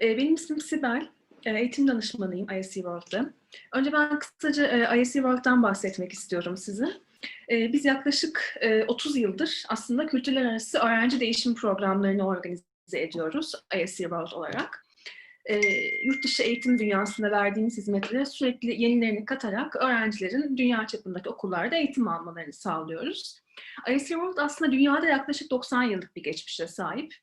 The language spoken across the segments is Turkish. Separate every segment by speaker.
Speaker 1: Benim ismim Sibel, eğitim danışmanıyım ISE World'da. Önce ben kısaca ISE World'dan bahsetmek istiyorum size. Biz yaklaşık 30 yıldır aslında kültürler arası öğrenci değişim programlarını organize ediyoruz ISE World olarak. Yurt dışı eğitim dünyasında verdiğimiz hizmetlere sürekli yenilerini katarak öğrencilerin dünya çapındaki okullarda eğitim almalarını sağlıyoruz. ISE World aslında dünyada yaklaşık 90 yıllık bir geçmişe sahip.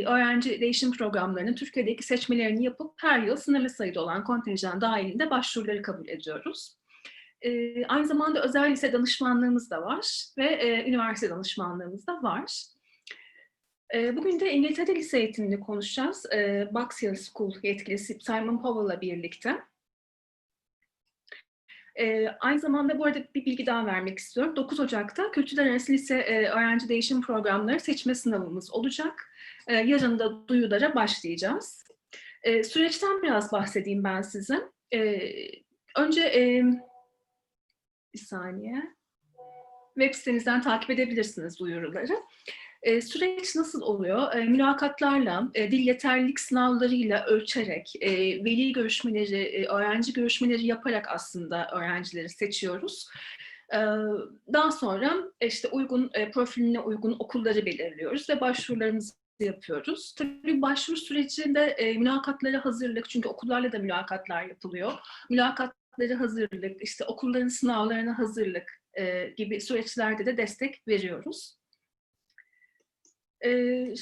Speaker 1: Öğrenci değişim programlarının Türkiye'deki seçmelerini yapıp her yıl sınırlı sayıda olan kontenjan dahilinde başvuruları kabul ediyoruz. Aynı zamanda özel lise danışmanlığımız da var ve üniversite danışmanlığımız da var. Bugün de İngiltere'de Lise Eğitimini konuşacağız. Box School yetkilisi Simon Powell'la birlikte. Aynı zamanda bu arada bir bilgi daha vermek istiyorum. 9 Ocak'ta Kültürler Arası Lise Öğrenci Değişim Programları seçme sınavımız olacak. Yarın da duyulara başlayacağız. Süreçten biraz bahsedeyim ben size. Önce bir saniye. Web sitemizden takip edebilirsiniz duyuruları. Süreç nasıl oluyor? Mülakatlarla, dil yeterlilik sınavlarıyla ölçerek, veli görüşmeleri, öğrenci görüşmeleri yaparak aslında öğrencileri seçiyoruz. Daha sonra işte uygun profiline uygun okulları belirliyoruz ve başvurularımızı yapıyoruz. Tabii başvuru sürecinde mülakatlara hazırlık, çünkü okullarla da mülakatlar yapılıyor. Mülakatlara hazırlık, işte okulların sınavlarına hazırlık gibi süreçlerde de destek veriyoruz.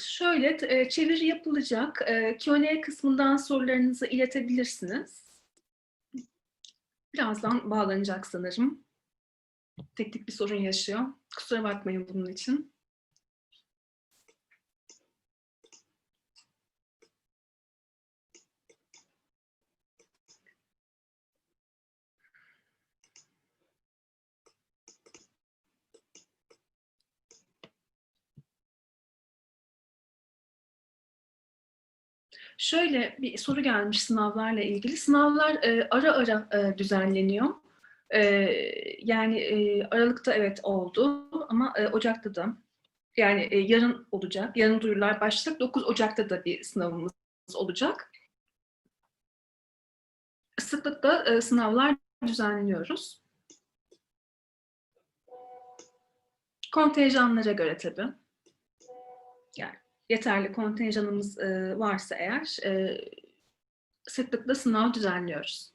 Speaker 1: Şöyle, çeviri yapılacak. Q&A kısmından sorularınızı iletebilirsiniz. Birazdan bağlanacak sanırım. Teknik bir sorun yaşıyor. Kusura bakmayın bunun için. Şöyle bir soru gelmiş sınavlarla ilgili. Sınavlar ara ara düzenleniyor. Yani Aralık'ta evet oldu ama Ocak'ta da. Yani yarın olacak. Yarın duyurular başlayacak. 9 Ocak'ta da bir sınavımız olacak. Sıklıkla sınavlar düzenliyoruz. Kontenjanlara göre tabii. Yani yeterli kontenjanımız varsa eğer sıklıkla sınav düzenliyoruz.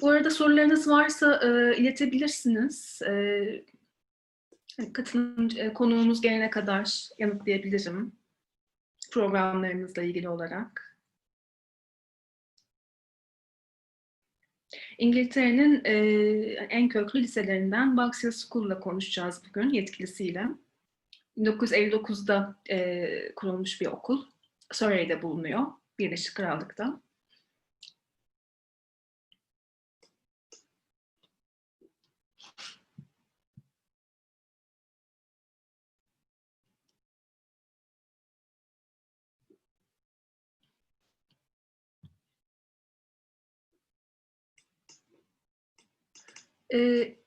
Speaker 1: Bu arada sorularınız varsa iletebilirsiniz. Konuğumuz gelene kadar yanıtlayabilirim programlarımızla ilgili olarak. İngiltere'nin en köklü liselerinden Box School'la konuşacağız bugün yetkilisiyle. 1959'da kurulmuş bir okul. Surrey'de bulunuyor, Birleşik Krallık'ta.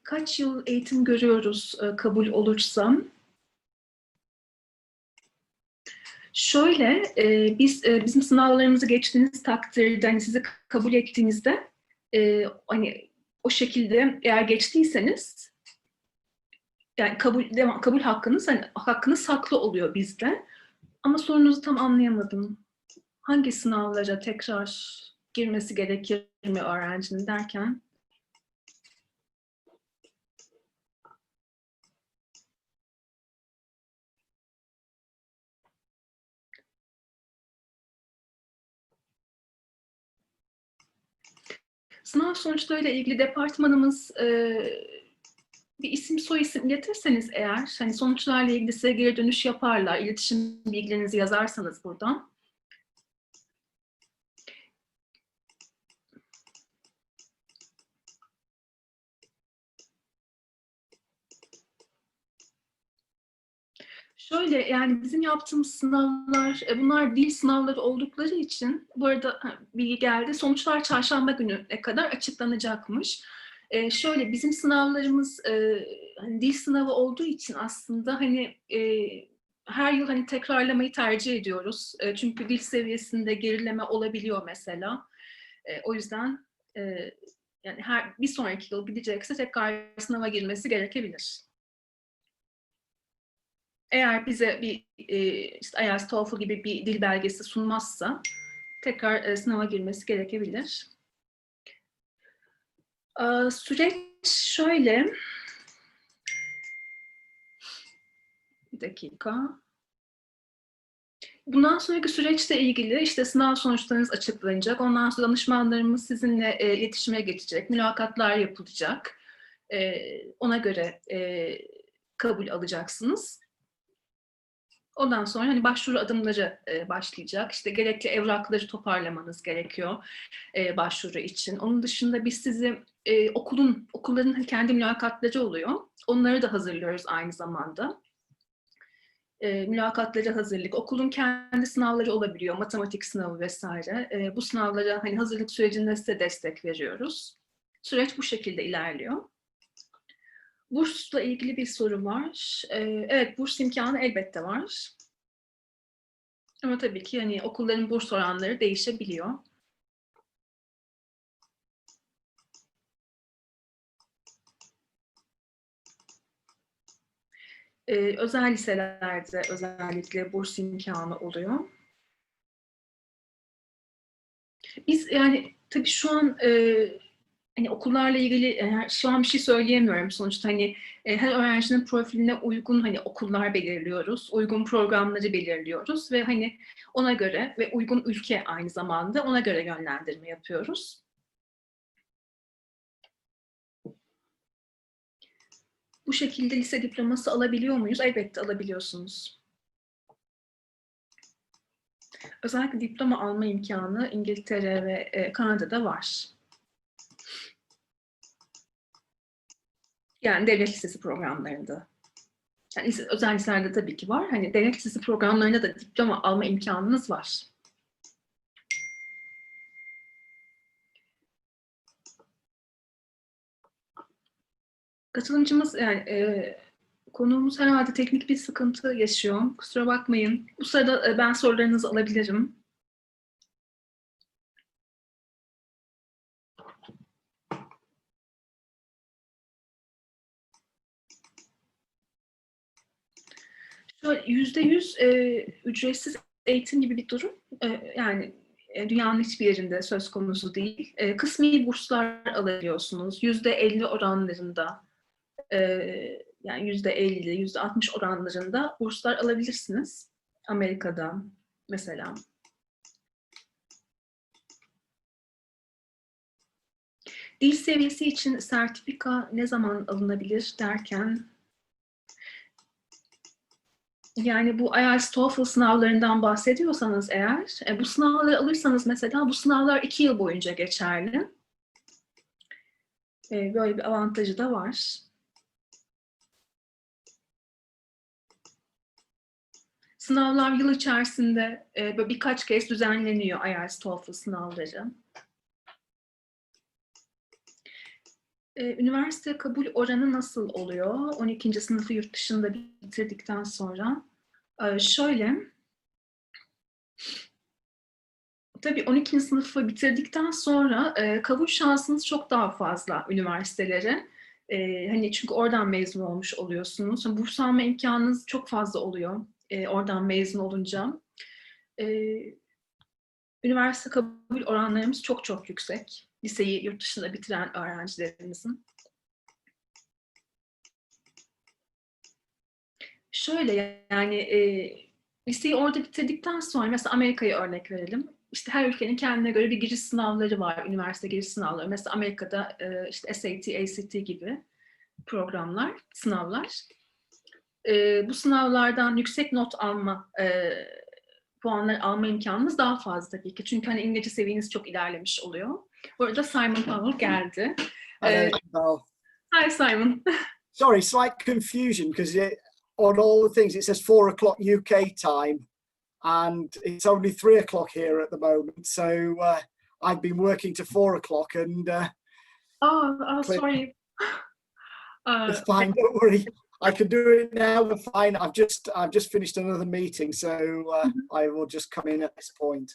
Speaker 1: Kaç yıl eğitim görüyoruz kabul olursa? Şöyle, bizim sınavlarımızı geçtiğiniz takdirde, hani sizi kabul ettiğinizde, hani o şekilde eğer geçtiyseniz, yani kabul hakkınız, hani hakkınız saklı oluyor bizde. Ama sorunuzu tam anlayamadım. Hangi sınavlara tekrar girmesi gerekir mi öğrencinin derken? Sınav sonuçlarıyla ilgili departmanımız bir isim soyisim iletirseniz eğer, hani sonuçlarla ilgili size geri dönüş yaparlar. İletişim bilgilerinizi yazarsanız buradan. Şöyle, yani bizim yaptığımız sınavlar, bunlar dil sınavları oldukları için, bu arada bilgi geldi, sonuçlar çarşamba gününe kadar açıklanacakmış. Şöyle, bizim sınavlarımız hani dil sınavı olduğu için aslında hani her yıl hani tekrarlamayı tercih ediyoruz. Çünkü dil seviyesinde gerileme olabiliyor mesela. O yüzden yani bir sonraki yıl gidecekse tekrar sınava girmesi gerekebilir. Eğer bize bir işte IELTS, TOEFL gibi bir dil belgesi sunmazsa tekrar sınava girmesi gerekebilir. Süreç şöyle. Bir dakika. Bundan sonraki süreçle ilgili işte sınav sonuçlarınız açıklanacak. Ondan sonra danışmanlarımız sizinle iletişime geçecek. Mülakatlar yapılacak. Ona göre kabul alacaksınız. Ondan sonra hani başvuru adımları başlayacak. İşte gerekli evrakları toparlamanız gerekiyor başvuru için. Onun dışında biz sizi okulların kendi mülakatları oluyor. Onları da hazırlıyoruz aynı zamanda. Mülakatları hazırlık, okulun kendi sınavları olabiliyor, matematik sınavı vesaire. Bu sınavlara hani hazırlık sürecinde size destek veriyoruz. Süreç bu şekilde ilerliyor. Bursla ilgili bir soru var. Evet, burs imkanı elbette var. Ama tabii ki hani okulların burs oranları değişebiliyor. Özel liselerde özellikle burs imkanı oluyor. Biz yani tabii şu an hani okullarla ilgili şu an bir şey söyleyemiyorum sonuçta hani her öğrencinin profiline uygun hani okullar belirliyoruz, uygun programları belirliyoruz ve hani ona göre ve uygun ülke aynı zamanda ona göre yönlendirme yapıyoruz. Bu şekilde lise diploması alabiliyor muyuz? Elbette alabiliyorsunuz. Özellikle diploma alma imkanı İngiltere ve Kanada'da var. Yani devlet lisesi programlarında. Yani özel liselerde tabii ki var. Hani devlet lisesi programlarında da diploma alma imkanınız var. Katılımcımız yani konuğumuz herhalde teknik bir sıkıntı yaşıyor. Kusura bakmayın. Bu sırada ben sorularınızı alabilirim. %100 ücretsiz eğitim gibi bir durum. Yani dünyanın hiçbir yerinde söz konusu değil. Kısmi burslar alabiliyorsunuz. %50 oranlarında, yani %50, %60 oranlarında burslar alabilirsiniz. Amerika'da mesela. Dil seviyesi için sertifika ne zaman alınabilir derken, yani bu IELTS, TOEFL sınavlarından bahsediyorsanız eğer, bu sınavları alırsanız mesela bu sınavlar 2 yıl boyunca geçerli. Böyle bir avantajı da var. Sınavlar yıl içerisinde böyle birkaç kez düzenleniyor IELTS, TOEFL sınavları. Üniversite kabul oranı nasıl oluyor? 12. sınıfı yurt dışında bitirdikten sonra. Şöyle, tabii 12. sınıfı bitirdikten sonra kabul şansınız çok daha fazla üniversitelere. Hani çünkü oradan mezun olmuş oluyorsunuz. Burs alma imkanınız çok fazla oluyor oradan mezun olunca. Üniversite kabul oranlarımız çok çok yüksek. Liseyi yurt dışında bitiren öğrencilerimizin. Şöyle yani liseyi orada bitirdikten sonra mesela Amerika'ya örnek verelim. İşte her ülkenin kendine göre bir giriş sınavları var, üniversite giriş sınavları. Mesela Amerika'da işte SAT, ACT gibi programlar, sınavlar. Bu sınavlardan yüksek not alma, puanlar alma imkanımız daha fazla tabii ki. Çünkü hani İngilizce seviyeniz çok ilerlemiş oluyor. Bu arada Simon Powell geldi.
Speaker 2: Hello.
Speaker 1: Hi Simon.
Speaker 2: Sorry, slight confusion because on all the things it says 4 o'clock UK time and it's only 3 o'clock here at the moment. So I've been working to 4 o'clock and...
Speaker 1: Oh, sorry.
Speaker 2: It's fine, don't worry. I can do it now. We're fine. I've just finished another meeting, so I will just come in at this point.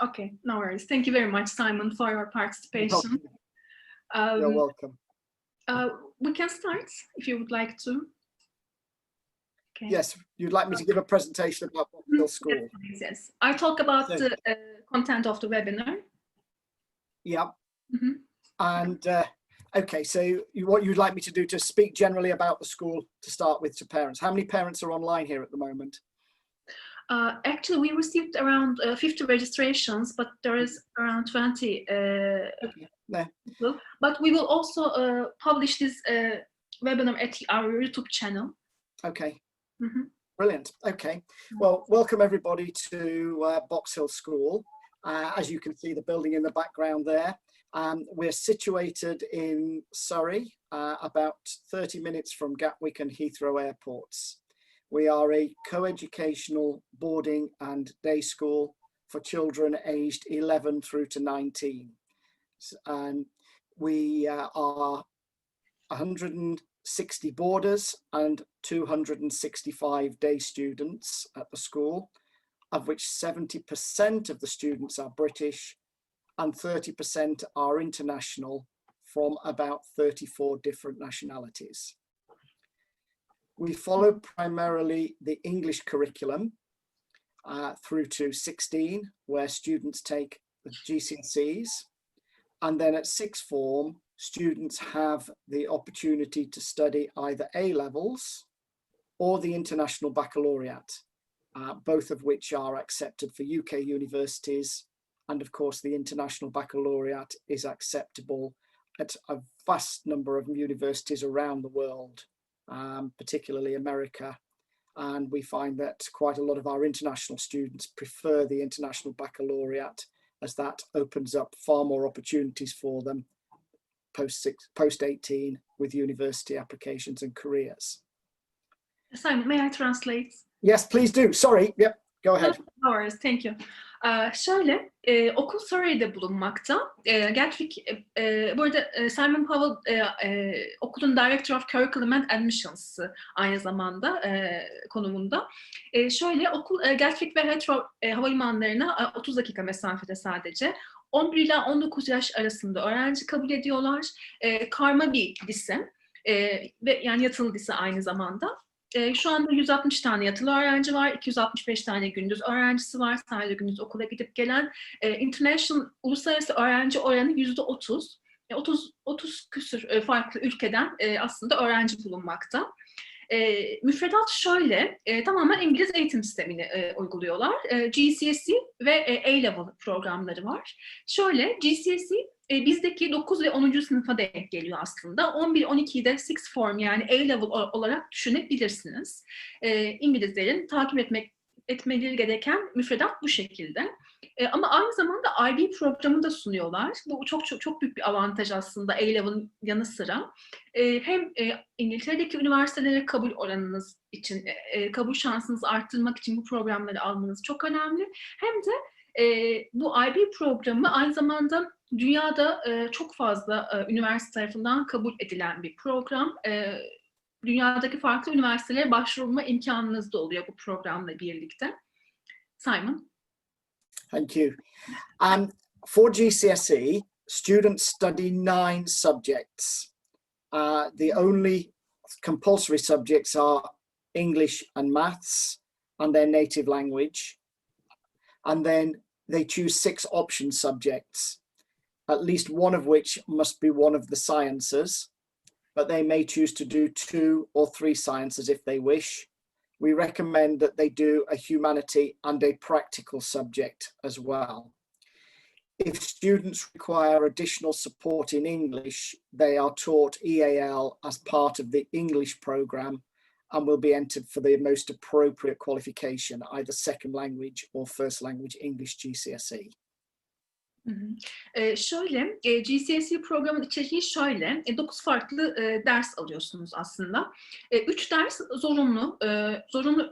Speaker 1: Okay, no worries. Thank you very much, Simon, for your participation.
Speaker 2: You're welcome.
Speaker 1: We can start if you would like to. Okay.
Speaker 2: Yes, you'd like me to give a presentation about Box Hill School.
Speaker 1: Yes. I talk about the content of the webinar.
Speaker 2: Yeah. And okay, so what you'd like me to do to speak generally about the school to start with to parents. How many parents are online here at the moment?
Speaker 1: Actually, we received around 50 registrations, but there is around 20 people. But we will also publish this webinar at our YouTube channel.
Speaker 2: Okay. Brilliant. Okay. Well, welcome everybody to Box Hill School. As you can see, the building in the background there. We're situated in Surrey, about 30 minutes from Gatwick and Heathrow airports. We are a co-educational boarding and day school for children aged 11 through to 19. And we are 160 boarders and 265 day students at the school, of which 70% of the students are British and 30% are international from about 34 different nationalities. We follow primarily the English curriculum through to 16, where students take the GCSEs, and then at sixth form, students have the opportunity to study either A-levels or the International Baccalaureate, both of which are accepted for UK universities. And of course, the International Baccalaureate is acceptable at a vast number of universities around the world, particularly America. And we find that quite a lot of our international students prefer the International Baccalaureate, as that opens up far more opportunities for them post 18 with university applications and careers.
Speaker 1: Simon, may I translate?
Speaker 2: Yes, please do. Sorry. Yep, go ahead.
Speaker 1: No worries, thank you. Şöyle, okul Surrey'de bulunmakta. Gatwick, bu arada Simon Powell okulun Director of Curriculum and Admissions aynı zamanda konumunda. Şöyle, okul Gatwick ve Heathrow havalimanlarına 30 dakika mesafede sadece. 11 ila 19 yaş arasında öğrenci kabul ediyorlar. Karma bir lise ve yani yatılı lise aynı zamanda. Şu anda 160 tane yatılı öğrenci var, 265 tane gündüz öğrencisi var, sadece gündüz okula gidip gelen. International, uluslararası öğrenci oranı %30. 30 küsür farklı ülkeden aslında öğrenci bulunmakta. Müfredat şöyle, tamamen İngiliz eğitim sistemini uyguluyorlar. GCSE ve A-Level programları var. Şöyle, GCSE bizdeki 9 ve 10. sınıfa denk geliyor aslında. 11-12'yi de sixth form yani A-Level olarak düşünebilirsiniz. İngilizlerin takip etmeleri gereken müfredat bu şekilde. Ama aynı zamanda IB programı da sunuyorlar. Bu çok büyük bir avantaj aslında A-Level'ın yanı sıra. Hem İngiltere'deki üniversitelere kabul oranınız için, kabul şansınızı arttırmak için bu programları almanız çok önemli. Hem de bu IB programı aynı zamanda dünyada çok fazla üniversite tarafından kabul edilen bir program. Dünyadaki farklı üniversitelere başvurma imkanınız da oluyor bu programla birlikte. Simon?
Speaker 2: Thank you. For GCSE, students study 9 subjects. The only compulsory subjects are English and maths and their native language. And then they choose 6 option subjects, at least one of which must be one of the sciences, but they may choose to do 2 or 3 sciences if they wish. We recommend that they do a humanity and a practical subject as well. If students require additional support in English, they are taught EAL as part of the English program and will be entered for the most appropriate qualification, either second language or first language English GCSE.
Speaker 1: Şöyle, GCSE programın içeriği şöyle, 9 farklı ders alıyorsunuz aslında. 3 ders zorunlu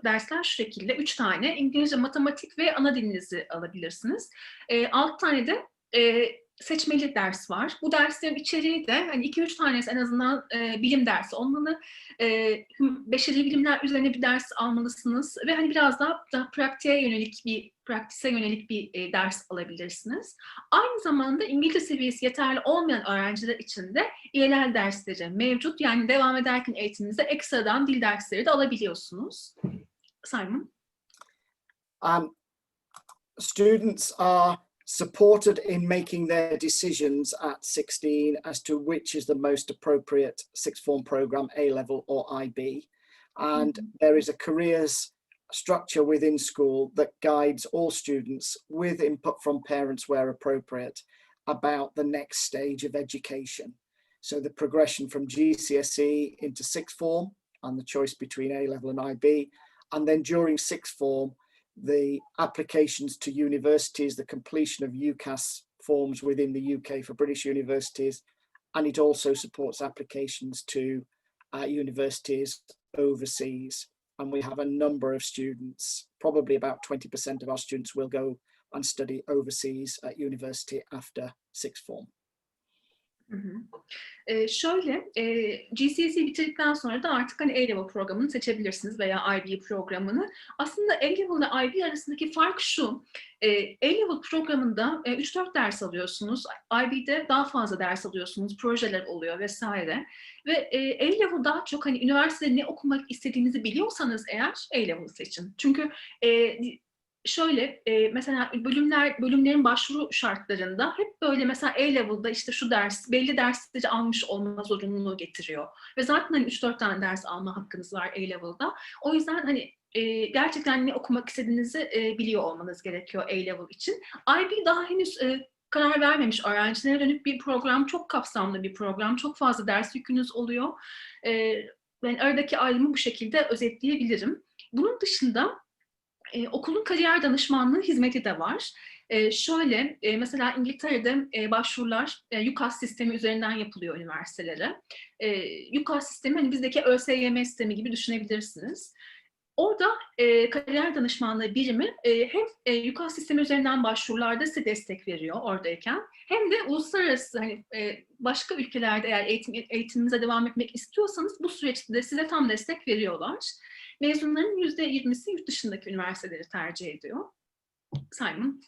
Speaker 1: dersler şu şekilde, 3 tane İngilizce, matematik ve ana dilinizi alabilirsiniz. 6 tane de seçmeli ders var. Bu derslerin içeriği de hani 2-3 tanesi en azından bilim dersi olmalı. Beşeri bilimler üzerine bir ders almalısınız ve hani biraz daha pratiğe yönelik bir ders alabilirsiniz. Aynı zamanda İngilizce seviyesi yeterli olmayan öğrenciler için de İELTS dersleri mevcut. Yani devam ederken eğitiminizde ekstradan dil dersleri de alabiliyorsunuz. Simon?
Speaker 2: Students are supported in making their decisions at 16 as to which is the most appropriate sixth form program, A-level or IB. And there is a careers structure within school that guides all students with input from parents where appropriate about the next stage of education. So the progression from GCSE into sixth form and the choice between A-level and IB. And then during sixth form, the applications to universities, the completion of UCAS forms within the UK for British universities, and it also supports applications to universities overseas. And we have a number of students, probably about 20% of our students will go and study overseas at university after sixth form.
Speaker 1: GCSE bitirdikten sonra da artık hani A-Level programını seçebilirsiniz veya IB programını. Aslında A-Level ile IB arasındaki fark şu, A-Level programında 3-4 ders alıyorsunuz, IB'de daha fazla ders alıyorsunuz, projeler oluyor vesaire. Ve A-Level daha çok hani üniversitede ne okumak istediğinizi biliyorsanız eğer A-Level'ı seçin. Çünkü mesela bölümlerin başvuru şartlarında hep böyle mesela A-Level'da işte şu ders, belli dersleri almış olma zorunluluğu getiriyor. Ve zaten hani 3-4 tane ders alma hakkınız var A-Level'da. O yüzden hani gerçekten ne okumak istediğinizi biliyor olmanız gerekiyor A-Level için. IB daha henüz karar vermemiş öğrencilere dönük bir program, çok kapsamlı bir program, çok fazla ders yükünüz oluyor. Ben aradaki ayrımı bu şekilde özetleyebilirim. Bunun dışında okulun kariyer danışmanlığı hizmeti de var. Mesela İngiltere'de başvurular UCAS sistemi üzerinden yapılıyor üniversitelere. UCAS sistemi hani bizdeki ÖSYM sistemi gibi düşünebilirsiniz. Orada kariyer danışmanlığı birimi hem UCAS sistemi üzerinden başvurularda size destek veriyor oradayken, hem de uluslararası hani başka ülkelerde eğer eğitiminize devam etmek istiyorsanız bu süreçte de size tam destek veriyorlar. Mezunların %20'si yurt dışındaki üniversiteleri tercih ediyor. Simon?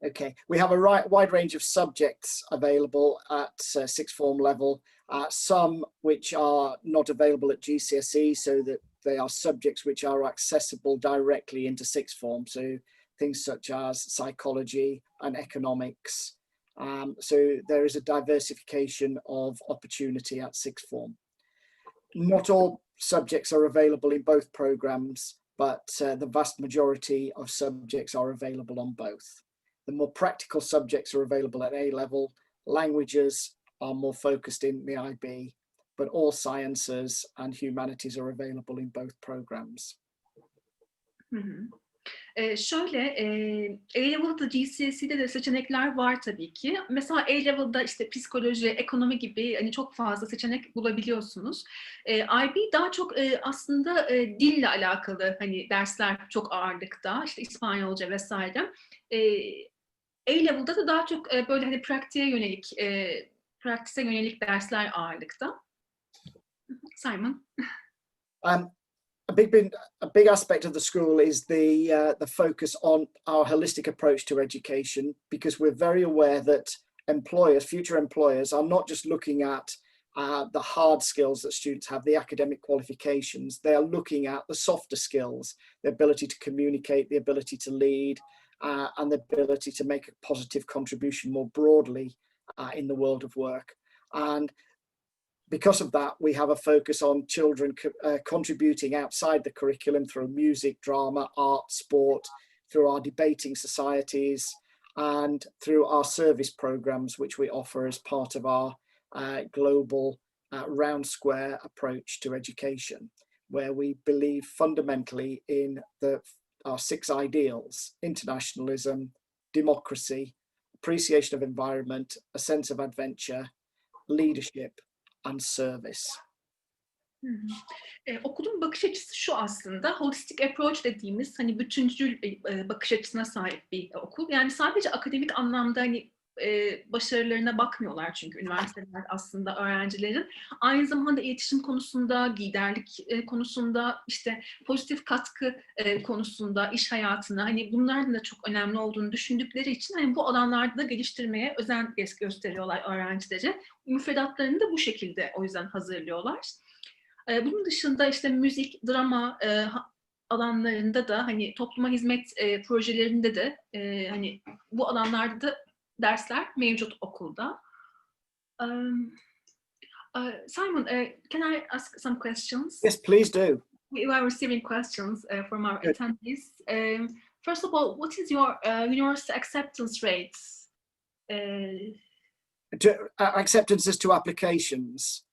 Speaker 2: Okay, we have a wide range of subjects available at sixth form level. Some which are not available at GCSE, so that they are subjects which are accessible directly into sixth form. So things such as psychology and economics. So there is a diversification of opportunity at sixth form. Not all subjects are available in both programs, but the vast majority of subjects are available on both. The more practical subjects are available at A-level. Languages are more focused in the IB, but all sciences and humanities are available in both programs.
Speaker 1: A-Level'da GCSE'de de seçenekler var tabii ki. Mesela A-Level'da işte psikoloji, ekonomi gibi hani çok fazla seçenek bulabiliyorsunuz. IB daha çok aslında dille alakalı hani dersler çok ağırlıkta, işte İspanyolca vesaire. A-Level'da da daha çok böyle hani pratiğe yönelik dersler ağırlıkta. Simon?
Speaker 2: A big aspect of the school is the focus on our holistic approach to education, because we're very aware that future employers are not just looking at the hard skills that students have, the academic qualifications. They are looking at the softer skills, the ability to communicate, the ability to lead, and the ability to make a positive contribution more broadly in the world of work. And because of that, we have a focus on children contributing outside the curriculum through music, drama, art, sport, through our debating societies, and through our service programs, which we offer as part of our global round square approach to education, where we believe fundamentally in our 6 ideals: internationalism, democracy, appreciation of environment, a sense of adventure, leadership, and service.
Speaker 1: Okulun bakış açısı şu aslında, holistic approach dediğimiz hani bütüncül bakış açısına sahip bir okul. Yani sadece akademik anlamda hani başarılarına bakmıyorlar çünkü üniversiteler aslında öğrencilerin. Aynı zamanda iletişim konusunda, liderlik konusunda, işte pozitif katkı konusunda, iş hayatına, hani bunların da çok önemli olduğunu düşündükleri için hani bu alanlarda da geliştirmeye özen gösteriyorlar öğrencileri. Müfredatlarını da bu şekilde o yüzden hazırlıyorlar. Bunun dışında işte müzik, drama alanlarında da hani topluma hizmet projelerinde de hani bu alanlarda da dersler mevcut okulda. Simon, can I ask some questions?
Speaker 2: Yes, please do.
Speaker 1: We are receiving questions from our attendees. First of all, what is your university acceptance rates?
Speaker 2: Acceptances to applications.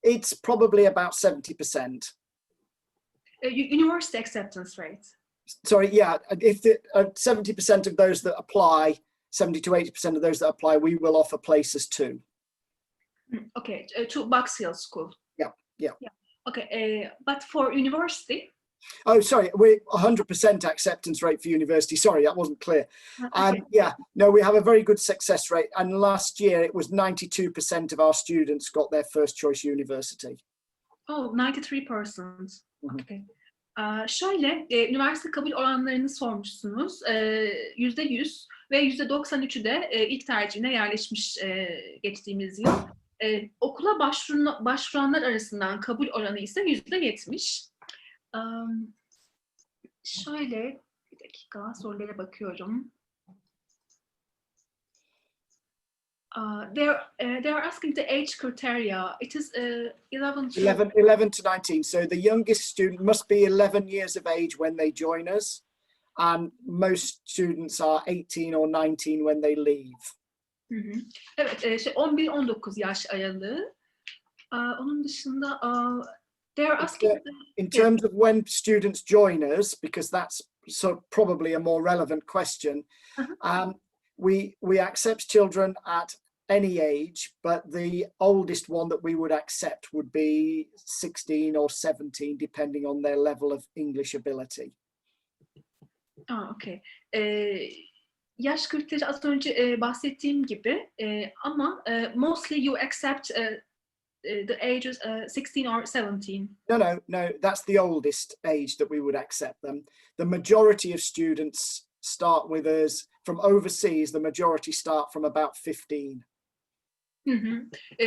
Speaker 2: It's probably about 70%.
Speaker 1: University acceptance rate.
Speaker 2: Sorry, yeah, if 70% of those that apply, 70 to 80% of those that apply, we will offer places to.
Speaker 1: Okay, to Box Hill School.
Speaker 2: Yeah.
Speaker 1: Okay, but for university?
Speaker 2: Oh, sorry, we're 100% acceptance rate for university. Sorry, that wasn't clear.
Speaker 1: Okay.
Speaker 2: Yeah, no, we have a very good success rate. And last year it was 92% of our students got their first choice university.
Speaker 1: Oh, 93%. Okay. Şöyle, üniversite kabul oranlarını sormuşsunuz. %100 ve %93'ü de ilk tercihine yerleşmiş geçtiğimiz yıl. Okula başvuranlar arasından kabul oranı ise %70. Şöyle, bir dakika sorulara bakıyorum. They are asking the age criteria. It is
Speaker 2: 11 to 19. So the youngest student must be 11 years of age when they join us. And most students are 18 or 19 when they leave.
Speaker 1: Evet, 11-19 yaş aralığı. Onun dışında they are asking
Speaker 2: in terms of when students join us, because that's probably a more relevant question. We accept children at any age, but the oldest one that we would accept would be 16 or 17, depending on their level of English ability.
Speaker 1: Okay. Yaş kriteri az önce bahsettiğim gibi ama mostly you accept the ages 16 or 17.
Speaker 2: No, that's the oldest age that we would accept them. The majority of students start with us from overseas. The majority start from about 15.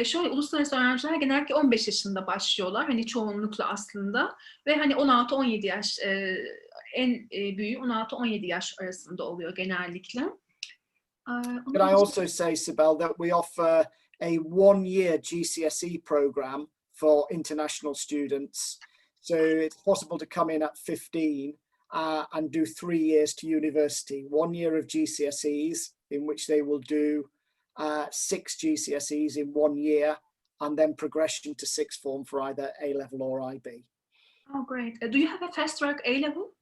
Speaker 1: Şöyle uluslararası öğrenciler genellikle 15 yaşında başlıyorlar. Hani çoğunlukla aslında ve hani 16-17 yaş en büyüğü 16-17 yaş arasında oluyor genellikle.
Speaker 2: Can I also say, Sibel, that we offer a 1-year GCSE program for international students. So it's possible to come in at 15 and do 3 years to university. 1 year of GCSEs in which they will do 6 GCSEs in 1 year, and then progression to sixth form for either A-level or IB.
Speaker 1: Oh, great. Do you have a fast track A-level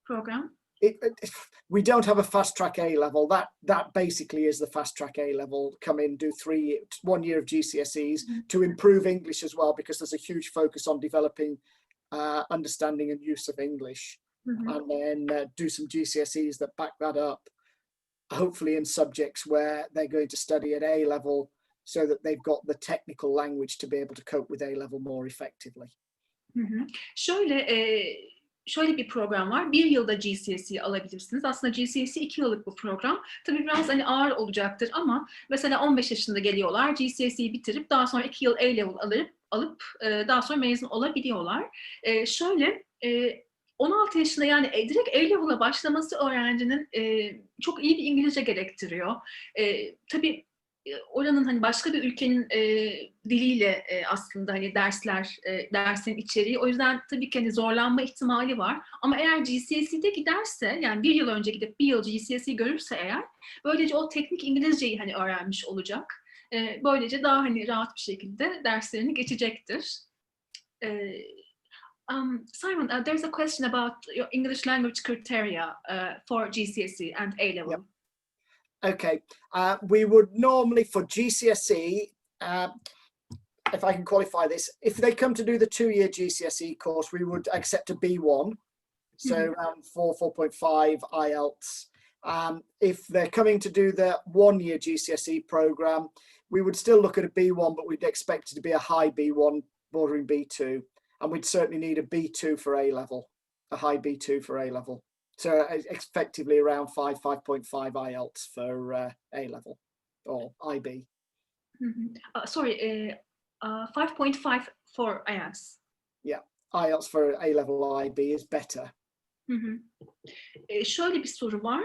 Speaker 1: program?
Speaker 2: We don't have a fast track A-level. That basically is the fast track A-level. Come in, do 1 year of GCSEs to improve English as well, because there's a huge focus on developing understanding and use of English, and then do some GCSEs that back that up, hopefully in subjects where they're going to study at A-level, so that they've got the technical language to be able to cope with A-level more effectively.
Speaker 1: Şöyle bir program var. 1 yılda GCSE alabilirsiniz. Aslında GCSE 2 yıllık bu program. Tabii biraz hani ağır olacaktır ama mesela 15 yaşında geliyorlar. GCSE'yi bitirip daha sonra 2 yıl A-level alıp daha sonra mezun olabiliyorlar. 16 yaşında yani direkt A-level'a başlaması öğrencinin çok iyi bir İngilizce gerektiriyor. Tabii oranın hani başka bir ülkenin diliyle aslında hani dersin içeriği. O yüzden tabii ki hani zorlanma ihtimali var. Ama eğer GCSE'de giderse, yani 1 yıl önce gidip 1 yıl GCSE görürse eğer, böylece o teknik İngilizceyi hani öğrenmiş olacak. Böylece daha hani rahat bir şekilde derslerini geçecektir. Simon, there's a question about your English language criteria for GCSE and A-level.
Speaker 2: Yep. Okay, we would normally for GCSE, if I can qualify this, if they come to do the 2-year GCSE course, we would accept a B1, so around 4.5 IELTS. If they're coming to do the 1-year GCSE program, we would still look at a B1, but we'd expect it to be a high B1 bordering B2. And we'd certainly need a B2 for A-level, a high B2 for A-level. So effectively around 5.5 IELTS for A-level or IB.
Speaker 1: Sorry, 5.5 for IELTS.
Speaker 2: Yeah, IELTS for A-level IB is better.
Speaker 1: Şöyle bir soru var.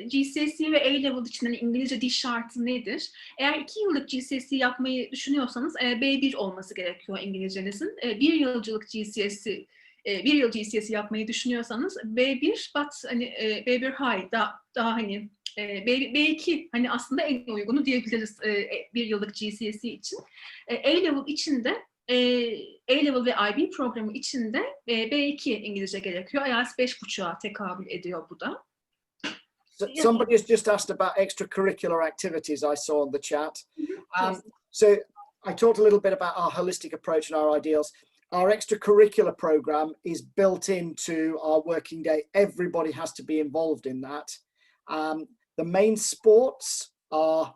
Speaker 1: GCSE ve A-Level için hani İngilizce dil şartı nedir? Eğer 2 yıllık GCSE yapmayı düşünüyorsanız B1 olması gerekiyor İngilizcenizin. 1 yılcılık GCSE, 1 yıl GCSE yapmayı düşünüyorsanız B1, but hani B1 high, daha hani B2 hani aslında en uygunu diyebiliriz 1 yıllık GCSE için. A-Level için de A-Level ve IB programı içinde B2 İngilizce gerekiyor. IELTS 5.5'a tekabül ediyor bu da.
Speaker 2: Somebody has just asked about extracurricular activities I saw on the chat.
Speaker 1: Yes.
Speaker 2: So I talked a little bit about our holistic approach and our ideals. Our extracurricular program is built into our working day. Everybody has to be involved in that. The main sports are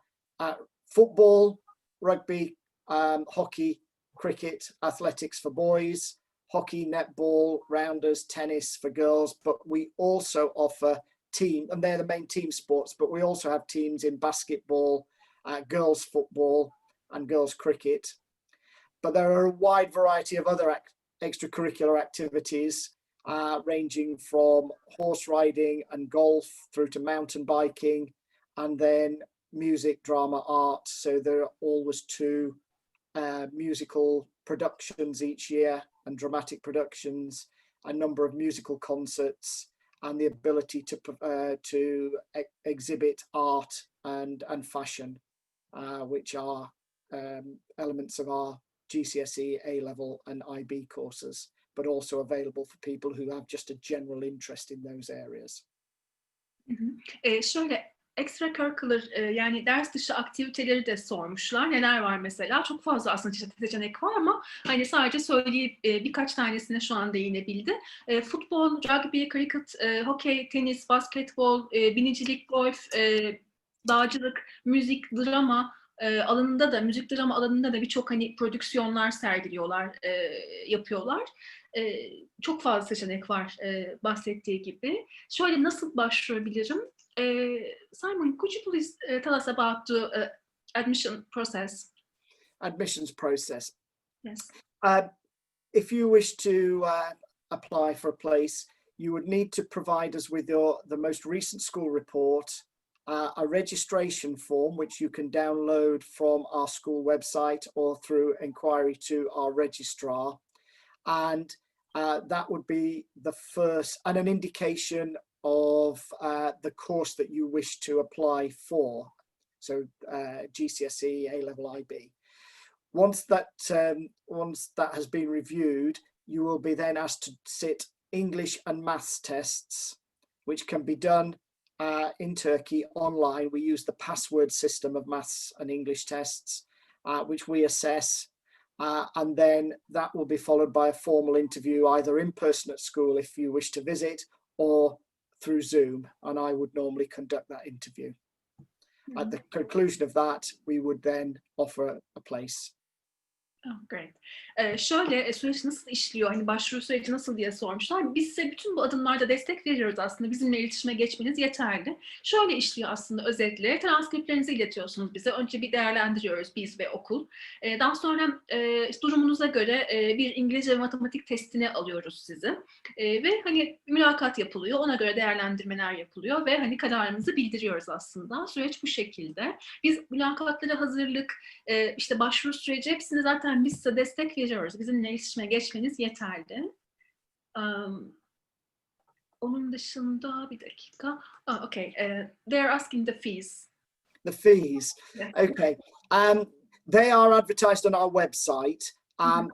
Speaker 2: football, rugby, hockey, cricket, athletics for boys, hockey, netball, rounders, tennis for girls, but we also offer team, and they're the main team sports, but we also have teams in basketball, girls football and girls cricket. But there are a wide variety of other extracurricular activities ranging from horse riding and golf through to mountain biking, and then music, drama, art. So there are always 2 musical productions each year and dramatic productions, a number of musical concerts, and the ability to exhibit art and fashion, which are elements of our GCSE, A-level and IB courses, but also available for people who have just a general interest in those areas.
Speaker 1: Şöyle extracurricular yani ders dışı aktiviteleri de sormuşlar. Neler var mesela? Çok fazla aslında seçenek var ama hani sadece söyleyip birkaç tanesine şu an değinebildi. Futbol, rugby, cricket, hokey, tenis, basketbol, binicilik, golf, dağcılık, müzik, drama alanında da, müzik drama alanında da birçok hani prodüksiyonlar sergiliyorlar, yapıyorlar. Çok fazla seçenek var bahsettiği gibi. Şöyle nasıl başvurabilirim? Simon, could you please tell us about the admission process?
Speaker 2: Admissions process.
Speaker 1: Yes.
Speaker 2: If you wish to apply for a place, you would need to provide us with the most recent school report, a registration form which you can download from our school website or through inquiry to our registrar, and that would be the first, and an indication of the course that you wish to apply for, so GCSE, A-level, IB. Once that has been reviewed, you will be then asked to sit English and maths tests, which can be done in Turkey online. We use the password system of maths and English tests, which we assess, and then that will be followed by a formal interview, either in person at school if you wish to visit, or through Zoom, and I would normally conduct that interview. At the conclusion of that, we would then offer a place.
Speaker 1: Oh, great. Şöyle süreç nasıl işliyor? Hani başvuru süreci nasıl diye sormuşlar. Biz size bütün bu adımlarda destek veriyoruz aslında. Bizimle iletişime geçmeniz yeterli. Şöyle işliyor aslında özetle. Transkriptlerinizi iletiyorsunuz bize. Önce bir değerlendiriyoruz biz ve okul. Daha sonra durumunuza göre bir İngilizce ve matematik testine alıyoruz sizi. Ve hani mülakat yapılıyor. Ona göre değerlendirmeler yapılıyor ve hani kararımızı bildiriyoruz aslında. Süreç bu şekilde. Biz mülakatlara hazırlık, işte başvuru süreci hepsini zaten biz size destek veriyoruz. Bizimle iletişime geçmeniz yeterli. Onun dışında bir dakika. Oh, okay. They're asking the fees.
Speaker 2: The fees.
Speaker 1: Yeah.
Speaker 2: Okay. They are advertised on our website. And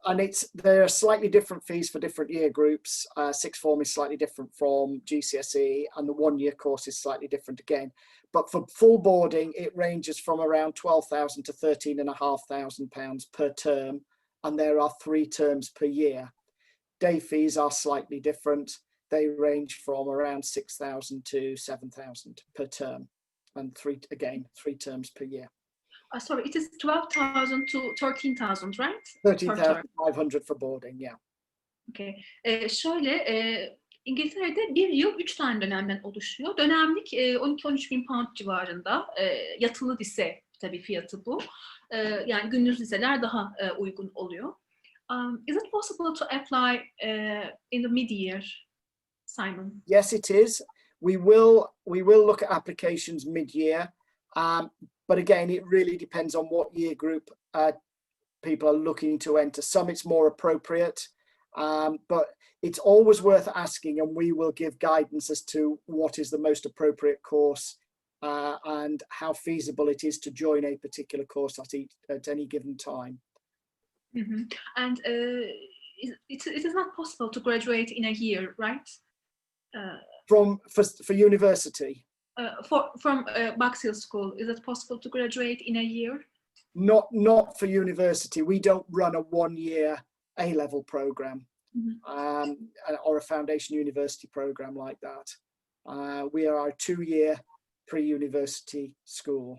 Speaker 2: there are slightly different fees for different year groups. Sixth form is slightly different from GCSE, and the 1-year course is slightly different again. But for full boarding, it ranges from around £12,000 to £13,500 per term, and there are 3 terms per year. Day fees are slightly different. they range from around 6,000 to 7,000 per term, and three terms per year.
Speaker 1: Sorry, it is 12,000 to 13,000, right?
Speaker 2: 13,500 for boarding, yeah.
Speaker 1: Okay. İngiltere'de bir yıl 3 tane dönemden oluşuyor. Dönemlik 12-13 bin pound civarında. Yatılı lise tabii fiyatı bu. Yani gündüz liseler daha uygun oluyor. Is it possible to apply in the mid-year, Simon?
Speaker 2: Yes, it is. We will look at applications mid-year, but again, it really depends on what year group people are looking to enter. Some it's more appropriate, but it's always worth asking, and we will give guidance as to what is the most appropriate course and how feasible it is to join a particular course at any given time.
Speaker 1: Mm-hmm. And it is not possible to graduate in a year, right?
Speaker 2: For university?
Speaker 1: From Box Hill School, is it possible to graduate in a year?
Speaker 2: Not for university. We don't run a 1-year A-level program. Mm-hmm. Or a foundation university program like that. We are a 2-year pre-university school.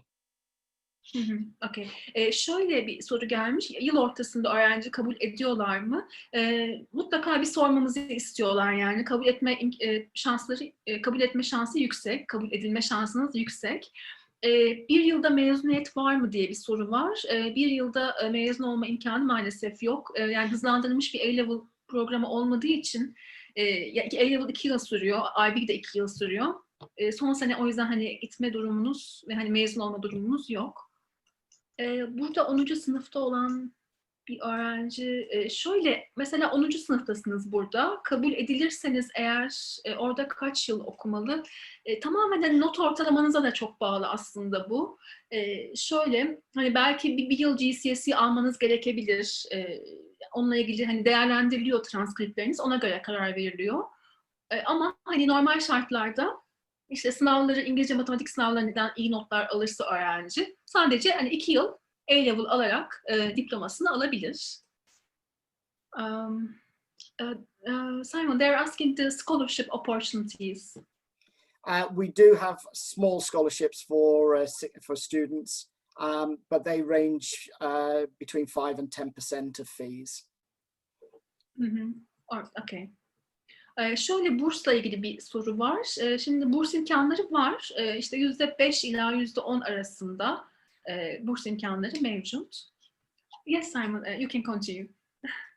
Speaker 1: Okay. Şöyle bir soru gelmiş. Yıl ortasında öğrenci kabul ediyorlar mı? Mutlaka bir sormamızı istiyorlar yani. Kabul etme şansları, kabul etme şansı yüksek, kabul edilme şansınız yüksek. Bir yılda mezuniyet var mı diye bir soru var. Bir yılda mezun olma imkanı maalesef yok. Yani hızlandırılmış bir A-level programı olmadığı için A-level 2 yıl sürüyor, IB de 2 yıl sürüyor. Son sene o yüzden hani gitme durumunuz ve hani mezun olma durumunuz yok. Burada 10. sınıfta olan bir öğrenci, şöyle mesela 10. sınıftasınız burada. Kabul edilirseniz eğer orada kaç yıl okumalı? Tamamen hani not ortalamanıza da çok bağlı aslında bu. Şöyle hani belki bir yıl GCSE almanız gerekebilir. Onunla ilgili hani değerlendiriliyor transkriptleriniz, ona göre karar veriliyor. Ama hani normal şartlarda işte sınavları, İngilizce matematik sınavlarından iyi notlar alırsa öğrenci sadece hani 2 yıl A-level alarak diplomasını alabilir. Simon, they're asking the scholarship opportunities.
Speaker 2: We do have small scholarships for students, but they range between 5 and 10% of fees.
Speaker 1: Mm-hmm. Okay. Şöyle bursla ilgili bir soru var. Şimdi burs imkanları var. İşte %5 ila %10 arasında burs imkanları mevcut. Yes, Simon, you can continue.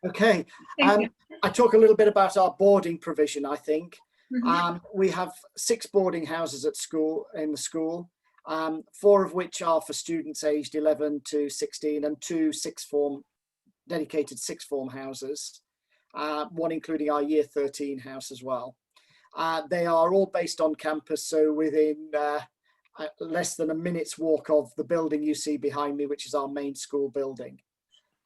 Speaker 2: Okay.
Speaker 1: Thank you.
Speaker 2: I talk a little bit about our boarding provision, I think.
Speaker 1: Mm-hmm.
Speaker 2: We have 6 boarding houses at school, in the school, 4 of which are for students aged 11 to 16 and 2 dedicated sixth form houses, one including our year 13 house as well. They are all based on campus, so within less than a minute's walk of the building you see behind me, which is our main school building.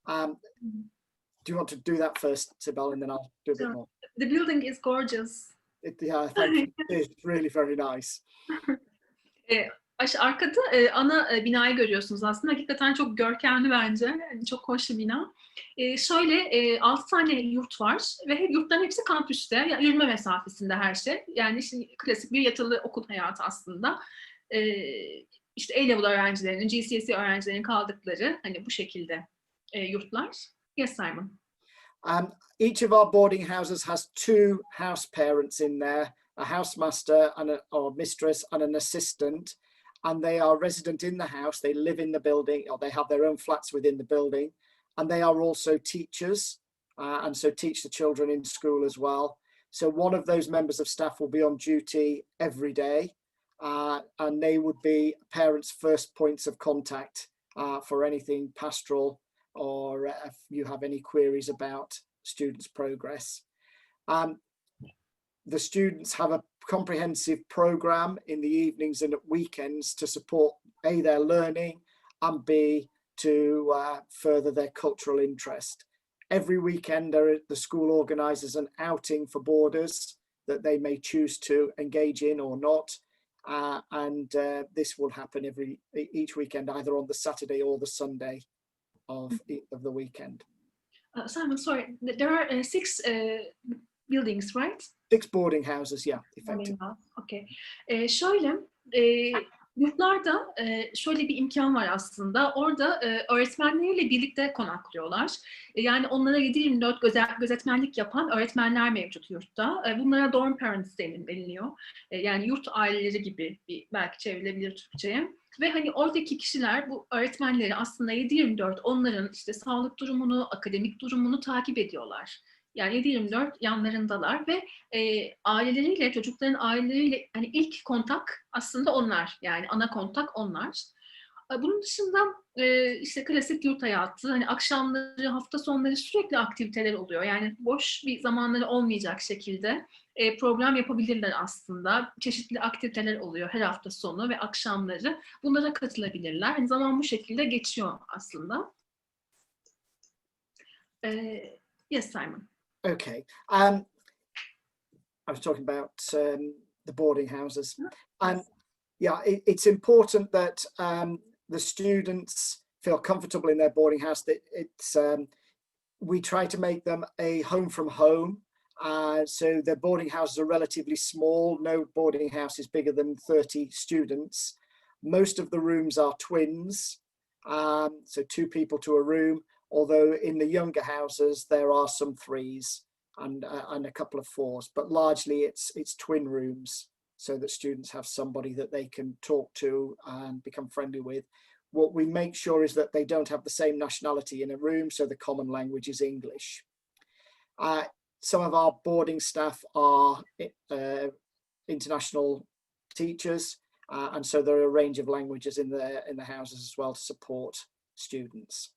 Speaker 2: Do you want to do that first, Sibel, and then I'll do a bit more?
Speaker 1: The building is gorgeous.
Speaker 2: Yeah, thank you. It's really very nice.
Speaker 1: Arkada ana binayı görüyorsunuz aslında. Hakikaten çok görkemli bence. Yani çok hoş bir bina. Şöyle 6 tane yurt var ve yurtların hepsi kampüste. Yani yürüme mesafesinde her şey. Yani işte klasik bir yatılı okul hayatı aslında. İşte A-level öğrencilerinin, GCSE öğrencilerinin kaldıkları hani bu şekilde yurtlar. Yes, Simon.
Speaker 2: Each of our boarding houses has 2 house parents in there, a housemaster or mistress and an assistant, and they are resident in the house. They live in the building, or they have their own flats within the building, and they are also teachers, and so teach the children in school as well. So one of those members of staff will be on duty every day, and they would be parents' first points of contact for anything pastoral, or if you have any queries about students' progress. The students have a comprehensive program in the evenings and at weekends to support A, their learning, and B, to further their cultural interest. Every weekend the school organises an outing for boarders that they may choose to engage in or not, and this will happen each weekend, either on the Saturday or the Sunday of the weekend.
Speaker 1: Simon, sorry, there are 6 buildings, right?
Speaker 2: 6 boarding houses, yeah, effectively.
Speaker 1: Okay. Şöyle, yurtlarda şöyle bir imkan var aslında. Orada öğretmenleriyle birlikte konaklıyorlar. Yani onlara 7/24 gözetmenlik yapan öğretmenler mevcut yurtta. Bunlara dorm parents deniliyor. Yani yurt aileleri gibi belki çevrilebilir Türkçe'ye. Ve hani oradaki kişiler bu öğretmenleri aslında 7/24 onların işte sağlık durumunu, akademik durumunu takip ediyorlar. Yani 7/24 yanlarındalar ve aileleriyle, çocukların aileleriyle hani ilk kontak aslında onlar. Yani ana kontak onlar. Bunun dışında işte klasik yurt hayatı, hani akşamları, hafta sonları sürekli aktiviteler oluyor. Yani boş bir zamanları olmayacak şekilde program yapabilirler aslında. Çeşitli aktiviteler oluyor her hafta sonu ve akşamları. Bunlara katılabilirler. Yani zaman bu şekilde geçiyor aslında. Yes, Simon.
Speaker 2: Okay. I was talking about the boarding houses. And yeah, it's important that the students feel comfortable in their boarding house. That we try to make them a home from home. So their boarding houses are relatively small. No boarding house is bigger than 30 students. Most of the rooms are twins, so 2 people to a room. Although in the younger houses there are some 3s and a couple of 4s, but largely it's twin rooms, so that students have somebody that they can talk to and become friendly with. What we make sure is that they don't have the same nationality in a room, so the common language is English. Some of our boarding staff are international teachers, and so there are a range of languages in the houses as well to support students.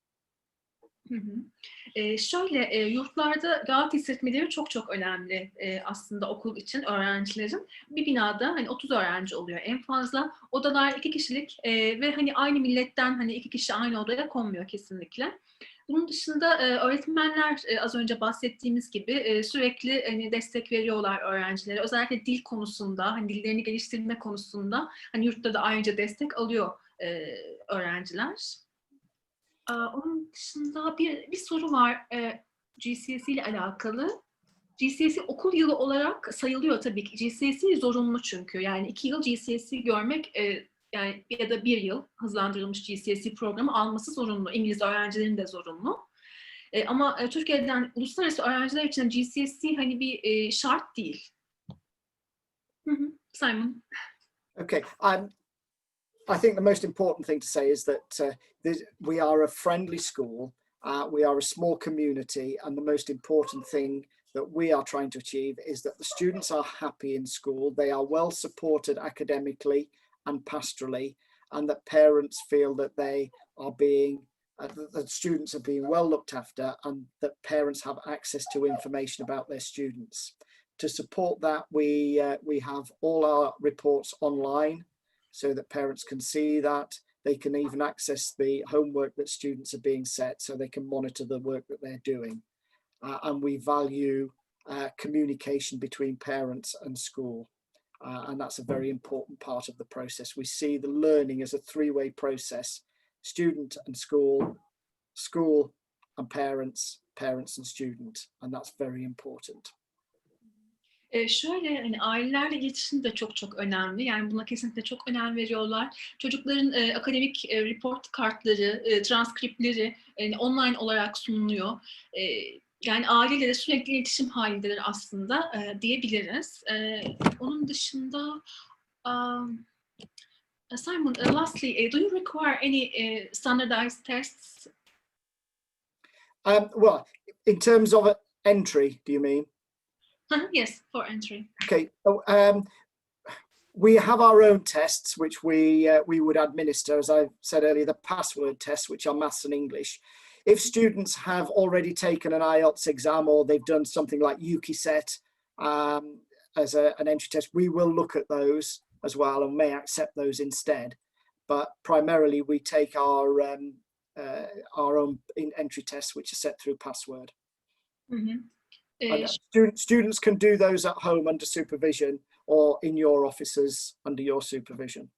Speaker 1: Hı hı. Şöyle yurtlarda rahat hissetmeleri çok çok önemli aslında okul için öğrencilerin. Bir binada hani 30 öğrenci oluyor en fazla. Odalar 2 kişilik ve hani aynı milletten hani 2 kişi aynı odaya konmuyor kesinlikle. Bunun dışında öğretmenler az önce bahsettiğimiz gibi sürekli hani destek veriyorlar öğrencilere. Özellikle dil konusunda, hani dillerini geliştirme konusunda hani yurtta da ayrıca destek alıyor öğrenciler. Onun dışında bir soru var GCSE ile alakalı. GCSE okul yılı olarak sayılıyor tabii ki. GCSE zorunlu çünkü. Yani 2 yıl GCSE görmek yani ya da 1 yıl hızlandırılmış GCSE programı alması zorunlu. İngiliz öğrencilerin de zorunlu. Ama Türkiye'den uluslararası öğrenciler için GCSE hani bir şart değil. Simon.
Speaker 2: Okay. I think the most important thing to say is that we are a friendly school, we are a small community, and the most important thing that we are trying to achieve is that the students are happy in school, they are well supported academically and pastorally, and that parents feel that they are being, that students are being well looked after, and that parents have access to information about their students. To support that, we have all our reports online, so that parents can see that. They can even access the homework that students are being set, so they can monitor the work that they're doing. And we value communication between parents and school. And that's a very important part of the process. We see the learning as a 3-way process: student and school, school and parents, parents and student. And that's very important.
Speaker 1: Şöyle hani ailelerle iletişim de çok çok önemli. Yani buna kesinlikle çok önem veriyorlar. Çocukların akademik report kartları, transkriptleri online olarak sunuluyor. Yani aileyle de sürekli iletişim halindeler aslında diyebiliriz. Onun dışında Simon, lastly, do you require any standardized tests?
Speaker 2: Well, in terms of entry, do you mean?
Speaker 1: Yes, for entry.
Speaker 2: Okay. We have our own tests, which we would administer, as I said earlier, the password tests, which are maths and English. If students have already taken an IELTS exam, or they've done something like UKISET as an entry test, we will look at those as well and may accept those instead. But primarily, we take our own entry tests, which are set through password.
Speaker 1: Mm-hmm.
Speaker 2: Students can do those at home under supervision, or in your offices under your supervision.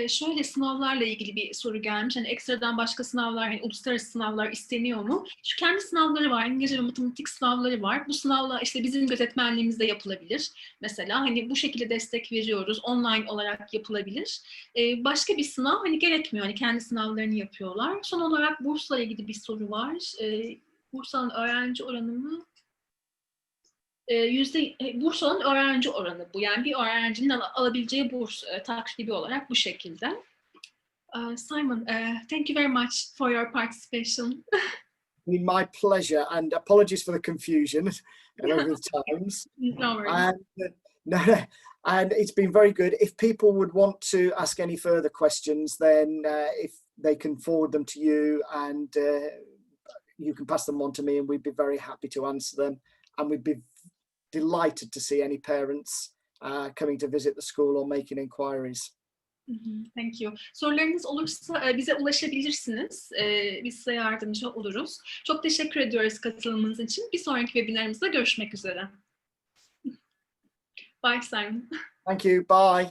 Speaker 1: Şöyle sınavlarla ilgili bir soru gelmiş. Hani ekstradan başka sınavlar, hani uluslararası sınavlar isteniyor mu? Şu kendi sınavları var, İngilizce ve matematik sınavları var. Bu sınavlar işte bizim gözetmenliğimizde yapılabilir. Mesela hani bu şekilde destek veriyoruz, online olarak yapılabilir. Başka bir sınav hani gerekmiyor, hani kendi sınavlarını yapıyorlar. Son olarak bursla ilgili bir soru var. Bursa'nın öğrenci oranı mı? Burs olan öğrenci oranı bu. Yani bir öğrencinin alabileceği burs takribi olarak bu şekilde. Simon, thank you very much for your participation.
Speaker 2: My pleasure, and apologies for the confusion over the times.
Speaker 1: No worries.
Speaker 2: And it's been very good. If people would want to ask any further questions, then if they can forward them to you, and you can pass them on to me, and we'd be very happy to answer them. And we'd be delighted to see any parents coming to visit the school or making inquiries.
Speaker 1: Thank you. Sorularınız olursa bize ulaşabilirsiniz. Biz size yardımcı oluruz. Çok teşekkür ediyoruz katılımınız için. Bir sonraki webinarımızda görüşmek üzere. Bye Simon.
Speaker 2: Thank you. Bye.